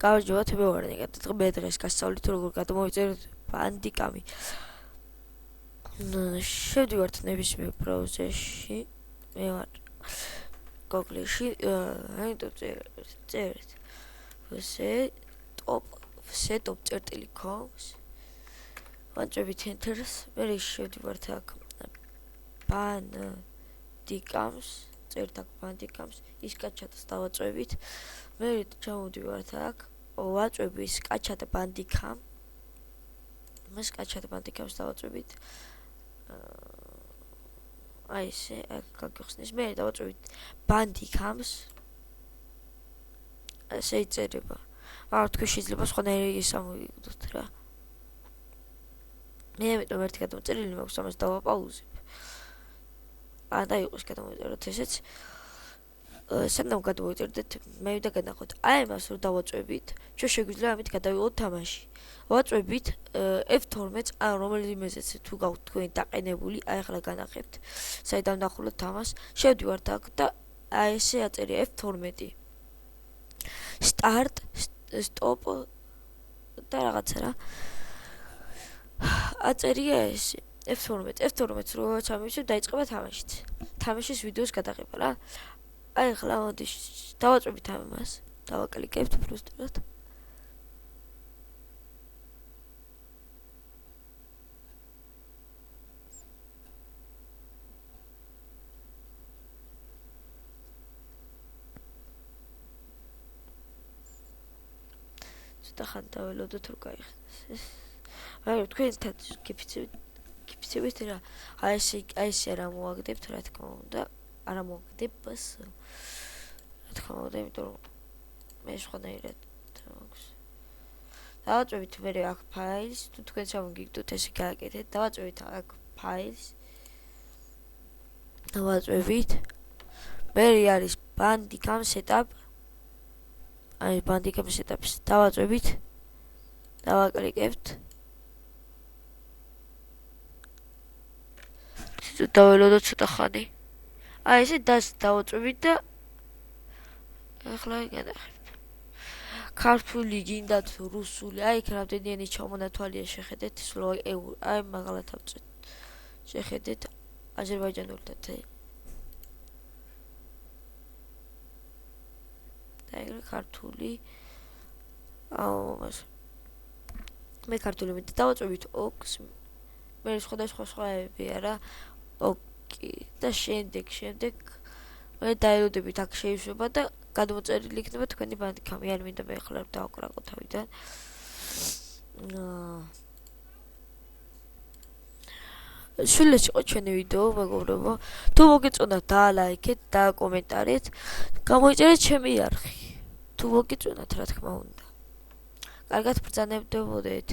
გამარჯობა, მე ვარ ნიკა. მე დღეს გასწავლით როგორ გადმოვიწეროთ ბანდიკამი. შევდივართ ნებისმიერ ბრაუზერში. მე ვარ Google-ში, წერეთ vsetop.com ვანჭებით enter-ს, მე შევდივართ აქ ბანდიკამს, წერთ აქ ბანდიკამს, ის კაჩატს დავაწვევით. მე ჩამოვდივართ აქ ვაწვევთ კაჩატ ბანდიკამ. მას კაჩატ ბანდიკამს დავაწვევით. აი ესე აქ გაგიხსნის. მე დავაწვევით ბანდიკამს. ესე იწერება. თქვენ შეიძლება სხვანაირი ისამოვიგდოთ რა. მე ამიტომ ერთი გადამოწერილი მაქვს, ამას დავაპაუზებ. და იყოს გადამოვიწეროთ ესეც. სანამ გადმოვიწერდეთ, მე ვიდა განახოთ. აი მას რომ დავაწვევით, ჩვენ შეგვიძლია ამით გადავიღოთ თამაში. ვაწვევით F12-ს, ან რომელიმეზეც თუ გაქვთ თქვენი დაყენებული, აი ახლა განახებთ. საიდან ნახულობთ თამას, შევდივართ აქ და აი ესე აწერია F12. Start, stop და რაღაცა რა. აწერია ესე F12-ს რო ჩამივიშვებ, დაიწყება თამაშიც. თამაშის ვიდეოს გადაღება რა. აი ახლა მოდი დავაწვევით ამას. დავაკლიკებთ უბრალოდ. ცოტა ხან დაველოდოთ რომ გაიხსნას. აი თქვენ გიფიცებით რა. აი ესე რა მოაგდებთ რა თქმა უნდა. არა მოგდებას რა თქმა უნდა, იმიტომ რომ მე სხვანაირად მაქვს. დავაწვევით მე აქ ფაილს, თუ თქვენ ჩამოგიგდოთ ესე გააკეთეთ, დავაწვევით აქ ფაილს. დავაწვევით. მე არის ბანდიკამ setup. აი ბანდიკამ setup-ს დავაწვევით. დავაკლიკებთ. დაველოდოთ ცოტა ხანი. აი ესე დავაწვევით და ახლა გადახებთ. ქართული გინდათ რუსული, აი იქ რამდენიანი ჩამონათვალია შეხედეთ, სულ აი მაგალითად ავწვეთ. შეხედეთ აზერბაიჯანულთან. და ეგრე ქართული. მე ქართული მე დავაწვევით ოქს. მე სხვადასხვაებია რა. და შემდეგ მე დაელოდებით აქ შეიშვება და გადმოწერილი იქნება თქვენი ბანდიკამი. არ მინდა მე ახლა დავაკრაკო თავიდან. სულაც იყო ჩვენი ვიდეო, მეგობრებო. თუ მოგეწონათ, დაალაიქეთ და კომენტარით. გამოიწერეთ ჩემი არხი. თუ მოგეწონათ, რა თქმა უნდა. კარგად ბრძანებდებოდეთ.